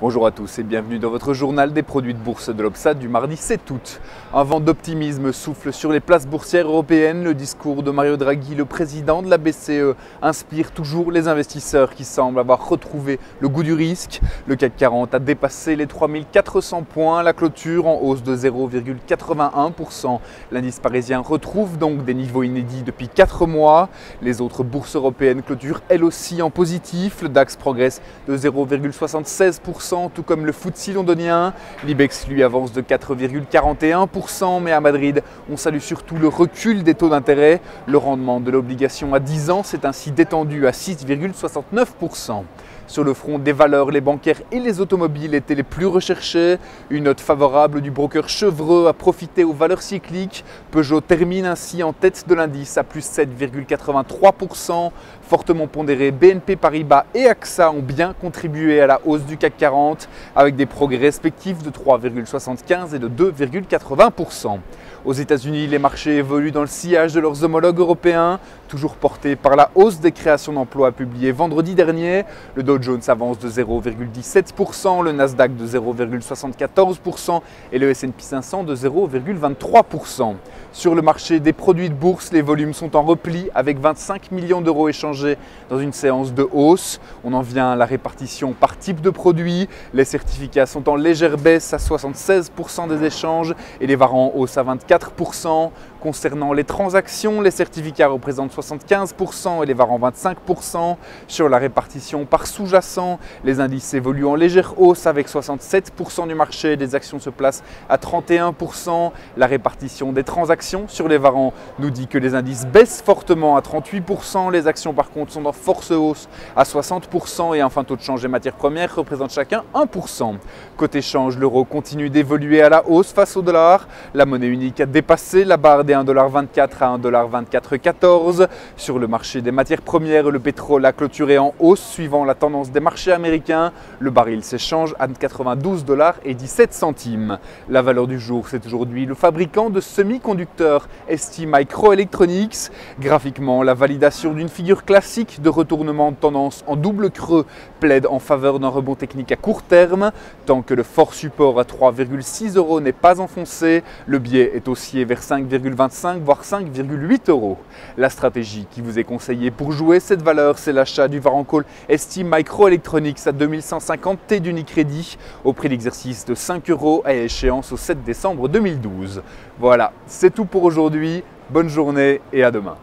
Bonjour à tous et bienvenue dans votre journal des produits de bourse de l'Obsat du mardi 7 août. Un vent d'optimisme souffle sur les places boursières européennes. Le discours de Mario Draghi, le président de la BCE, inspire toujours les investisseurs qui semblent avoir retrouvé le goût du risque. Le CAC 40 a dépassé les 3400 points, la clôture en hausse de 0,81%. L'indice parisien retrouve donc des niveaux inédits depuis 4 mois. Les autres bourses européennes clôturent elles aussi en positif. Le DAX progresse de 0,76%. Tout comme le FTSE londonien. L'IBEX lui avance de 4,41%, mais à Madrid, on salue surtout le recul des taux d'intérêt. Le rendement de l'obligation à 10 ans s'est ainsi détendu à 6,69%. Sur le front des valeurs, les bancaires et les automobiles étaient les plus recherchés. Une note favorable du broker Chevreux a profité aux valeurs cycliques. Peugeot termine ainsi en tête de l'indice à plus 7,83%. Fortement pondérés, BNP Paribas et AXA ont bien contribué à la hausse du CAC 40 avec des progrès respectifs de 3,75% et de 2,80%. Aux États-Unis, les marchés évoluent dans le sillage de leurs homologues européens, toujours portés par la hausse des créations d'emplois publiées vendredi dernier. Le Dow Jones avance de 0,17%, le Nasdaq de 0,74% et le S&P 500 de 0,23%. Sur le marché des produits de bourse, les volumes sont en repli avec 25 millions d'euros échangés dans une séance de hausse. On en vient à la répartition par type de produit. Les certificats sont en légère baisse à 76% des échanges et les varants en hausse à 24%. Concernant les transactions, les certificats représentent 75% et les varants 25%. Sur la répartition par sous-jacent, les indices évoluent en légère hausse avec 67% du marché. Les actions se placent à 31%. La répartition des transactions sur les varants nous dit que les indices baissent fortement à 38%. Les actions par contre sont en force hausse à 60% et enfin taux de change des matières premières représentent chacun 1%. Côté change, l'euro continue d'évoluer à la hausse face au dollar. La monnaie unique a dépassé la barre des 1,24$ à 1,2414. Sur le marché des matières premières, le pétrole a clôturé en hausse suivant la tendance des marchés américains. Le baril s'échange à 92,17$. La valeur du jour, c'est aujourd'hui le fabricant de semi-conducteurs STMicroelectronics. Graphiquement, la validation d'une figure classique de retournement de tendance en double creux plaide en faveur d'un rebond technique à court terme. Tant que le fort support à 3,6€ n'est pas enfoncé, le biais est haussier vers 5,25 voire 5,8€. La stratégie qui vous est conseillée pour jouer cette valeur, c'est l'achat du Varan Call STMicroelectronics à 2150 T d'Unicredit au prix d'exercice de 5€ à échéance au 7 décembre 2012. Voilà, c'est tout pour aujourd'hui. Bonne journée et à demain.